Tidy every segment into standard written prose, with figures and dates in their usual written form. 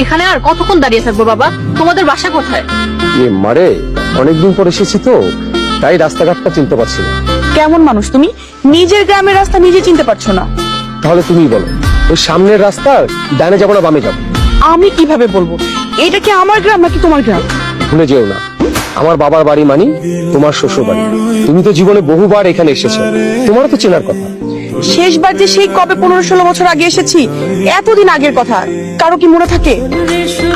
এখানে আর কতক্ষণ দাঁড়িয়ে থাকবো বাবা? তোমাদের বাসা কোথায়? মারে, অনেকদিন পর এসেছি তো, তাই রাস্তাঘাটটা চিনতে পারছি না। কেমন মানুষ তুমি, নিজের গ্রামের রাস্তা নিজে চিনতে পারছো না? তাহলে তুমিই বলো, ওই সামনের রাস্তার ডানে যাবো না বামে যাবো? আমি কিভাবে বলবো? এটা কি আমার গ্রাম নাকি তোমার গ্রাম? ভুলে যেও না, আমার বাবার বাড়ি মানে তোমার শ্বশুর বাড়ি। তুমি তো জীবনে বহুবার এখানে এসেছো, তোমারও তো চেনার কথা। শেষবার যে সেই কবে 15-16 বছর আগে এসেছি, এতদিন আগের কথা কারো কি মনে থাকে?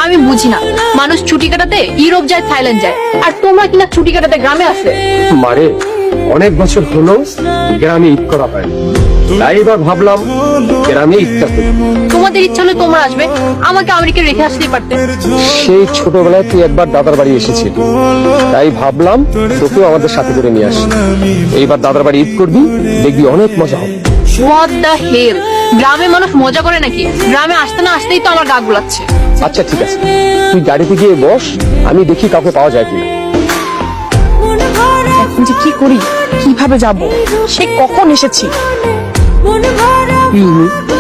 আমি বুঝি না, মানুষ ছুটি কাটাতে ইউরোপ যায়, থাইল্যান্ড যায়, আর তোমরা কিনা ছুটি কাটাতে গ্রামে আসে। মারে, অনেক বছর হলো গ্রামে ঈদ করা হয়, তাই এবার ভাবলাম গ্রামে ঈদটা করি। তোমাদের ইচ্ছা হলে তোমরা আসবে, আমাকে আমেরিকা রেখে আসতেই পারতে। সেই ছোটবেলায় তুই একবার দাদার বাড়ি এসেছিলি, তাই ভাবলাম তোকেও আমাদের সাথে করে নিয়ে আসি। এইবার দাদার বাড়ি ঈদ করবি, দেখবি অনেক মজা হবে। হোয়াট দ্য হেল, গ্রামে মানুষ মজা করে নাকি? গ্রামে আসতে না আসতেই তো আমার গা গুলাচ্ছে। আচ্ছা ঠিক আছে, তুই গাড়িতে গিয়ে বস, আমি দেখি কাউকে পাওয়া যায় কিনা। এখন যে কি করি, কিভাবে যাব? সে কখন এসেছি?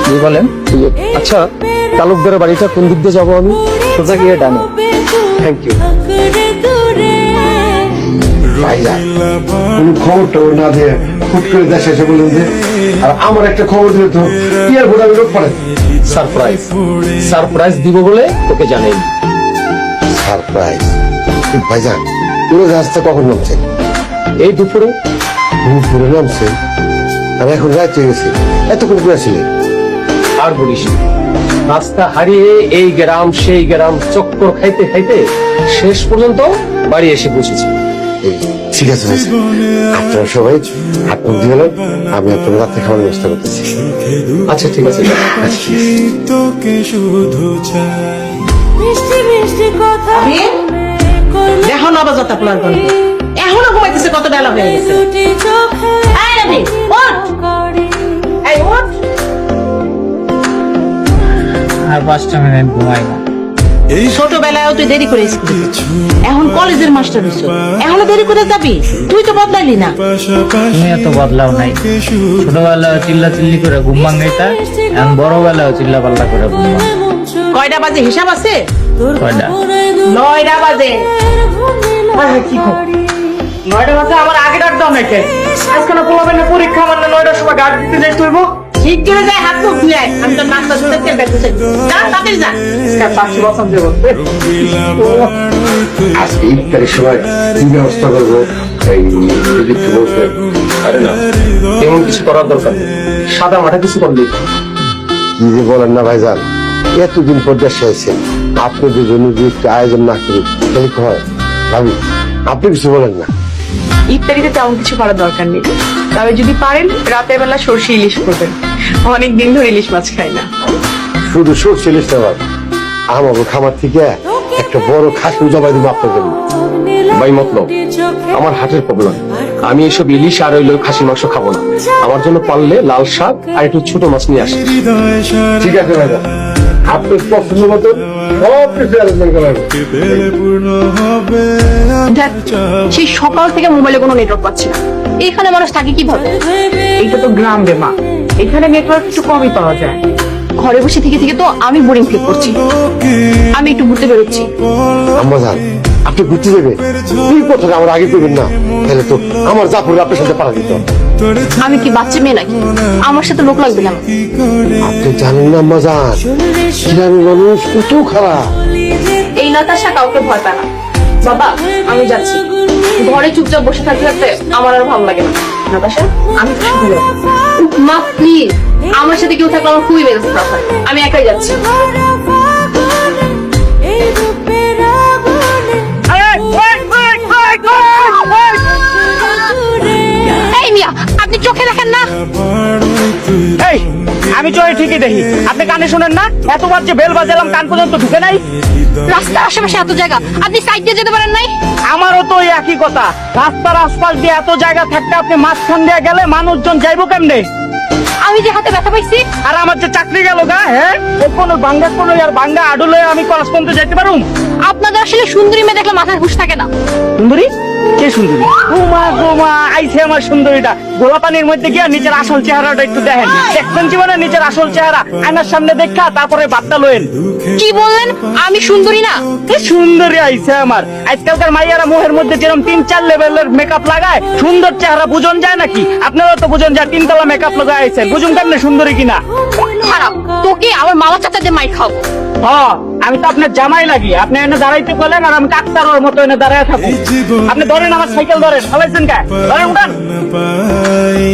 কি বলেন? আচ্ছা, তালুকদারের বাড়িটা কোন দিক দিয়ে যাবো আমি? সোজা গিয়ে ডানে। Thank you. কোন খবরটা না দিয়ে হুট করে দেশে এসে বললেন যে, আর আমার একটা খবর দিলে তো কি আর বোধ লোক পড়ে। সারপ্রাইজ, সারপ্রাইজ দিব বলে তোকে জানাই। সারপ্রাইজ? ভাইজান, পুরো রাস্তা কখন নামছে? এই দুপুরে। দুপুরে নামছে? আমি এখন রাত হয়ে গেছি, এতক্ষণ করে ছিলেন? আর বলিস না, রাস্তা হারিয়ে এই গ্রাম সেই গ্রাম চক্কর খাইতে খাইতে শেষ পর্যন্ত বাড়ি এসে পৌঁছেছি। ঠিক আছে ভাইজান, আপনারা সবাই হাত মুখ দিয়ে গেলেন, আমি আপনার রাত্রে খাওয়ার ব্যবস্থা করতেছি। আচ্ছা ঠিক আছে। তোকে শুধু চাই। দেখো নবজাতক পোলার গল্প এখনো ঘুমাইতেছে, কত বেলা হয়ে গেছে। এই রবি, ওঠ। এই ওঠ। আর 5টা মিনিট ঘুমাইবো। এই ছোটবেলায় তুই দেরি করে স্কুলে গেছিস, এখন কলেজের মাস্টার হইছ, এখনো দেরি করে যাবি? তুই তো বদলাইলি না। তুমি এত বদলাও নাই। ছোটবেলায় চিল্লা চিল্লি করে ঘুম ভাঙাইতা, এখন বড়বেলায় চিল্লা পাল্লা করে ঘুম ভাঙ। কয়টা বাজে হিসাব আছে? কয়টা? 9টা বাজে। কি খবর? 9টা বাজে আমার আগে ডাক দাও নাকি? আজকে না পোলাবেন পরীক্ষা, মানে 9টার সময় গাড়ি দিতে যাই তুইব। ঠিক করে যায়, হাত মুখ ধুয়ে আয়। আমি তো নাস্তা শুনতে তেল বেঁচেছি। যা তাড়াতাড়ি যা। পাঁচশো বছর দেবো। আজকে ইফতারের সময় কি ব্যবস্থা করবো এই যদি একটু বলতেন। আরে না, এমন কিছু করার দরকার নেই, সাদা মাঠা কিছু করলেই। কি যে বলেন না ভাইজান, এতদিন পর দেশে এসেছেন, আপনাদের জন্য যদি একটু আয়োজন না করি তাহলে কি হয়? ভাবি, আপনি কিছু বলেন না। ইত্যাদিতে তেমন কিছু করার দরকার নেই, তবে যদি পারেন রাতের বেলা সরষে ইলিশ করবেন। অনেক দিন ধরে ইলিশ মাছ খাই না। শুধু সরষে ইলিশ না, আমাকে খামার থেকে একটা বড় খাসি জবাই দিব আপনার জন্য। ভাই মতলব, আমার হার্টের প্রবলেম, আমি এসব ইলিশ আর ওই খাসির মাংস খাবো না। আমার জন্য পারলে লাল শাক আর একটু ছোট মাছ নিয়ে আসে। ঠিক আছে ভাইজান, আপনার পছন্দ মতো সব কিছু আলোচনা করা হবে। দেখ, সেই সকাল থেকে মোবাইলে কোনো নেটওয়ার্ক পাচ্ছি না। এখানে মানুষ থাকে কিভাবে? এইটা তো গ্রাম রে মা, এখানে নেটওয়ার্ক একটু কমই পাওয়া যায়। ঘরে বসে থেকে থেকে তো আমি বোরিং ফিল করছি। আমি একটু ঘুরতে বেরোচ্ছি। আম্মা যান, আপনি ঘুরতে যাবেন? এই কথাটা আমার আগে করবেন না, তাহলে তো আমার জাফর আপনার সাথে পাড়া দিত। আমি কি বাচ্চা মেয়ে নাকি? আমার সাথে লোক লাগবে কেন? আপনি জানেন না আম্মা যান, গ্রামের মানুষ কত খারাপ। এই নাতাশা কাউকে ভয় পায় না। বাবা, আমি যাচ্ছি। ঘরে চুপচাপ বসে থাকতে থাকতে আমার আর ভালো লাগে না। নাতাশা, আমি তো শুধু মা প্লিজ, আমার সাথে কেউ থাকলে আমার খুবই মেজাজ খারাপ হয়। আমি একাই যাচ্ছি। এই মিয়া, আপনি চোখে দেখেন না? এই, আমি চোখে ঠিকই দেখি, আপনি কানে শোনেন না? এতবার যে বেল বাজালাম, কান পর্যন্ত ঢুকে নাই। রাস্তার আশেপাশে এত জায়গা, আপনি সাইড দিয়ে যেতে পারেন নাই? আমারও তো ওই একই কথা। রাস্তার আশপাশ দিয়ে এত জায়গা থাকতে আপনি মাঝখান দিয়ে গেলে মানুষজন যাইবো কেমনে? আমি যে হাতে ব্যথা পাইছি। আর আমার যে চাকরি গেল গা, হ্যাঁ, কোনো বাঙ্গা কোনো আর বাঙ্গা আডুলে আমি কলেজ পর্যন্ত যেতে পারুম? আপনাদের আসলে সুন্দরী মেয়ে দেখলে মাথায় হুঁশ থাকে না। সুন্দরী? কে সুন্দরী? গোমা গোমা আইছে আমার সুন্দরীটা। গোলা পানির মধ্যে গিয়া নিচের আসল চেহারাটা একটু দেখেন। দেখবেন জীবনে নিচের আসল চেহারা আয়নার সামনে দেখা তারপরে বার্তা লয়েন। কি বললেন আমি সুন্দরী না? কি সুন্দরী আইছে আমার। আজকালকার মাইয়ারা মুখের মধ্যে যেরকম 3-4 লেভেলের মেকআপ লাগায়, সুন্দর চেহারা বুঝন যায় নাকি? আপনারা তো বুঝন যায় 3 তলা মেকআপ লাগায় আইছেন, বুঝুন কেমনে সুন্দরী কিনা? খারাপ, তোকে আমার মামা চাচাদের মাই খাবো। আমি তো আপনার জামাই লাগি, আপনি এনে দাঁড়াইতে বলেন আর আমি ডাক্তারের মতো এনে দাঁড়ায় থাকবো। আপনি ধরেন আমার সাইকেল ধরেন, ফলাইছেন কে? ধরেন উঠান। পাই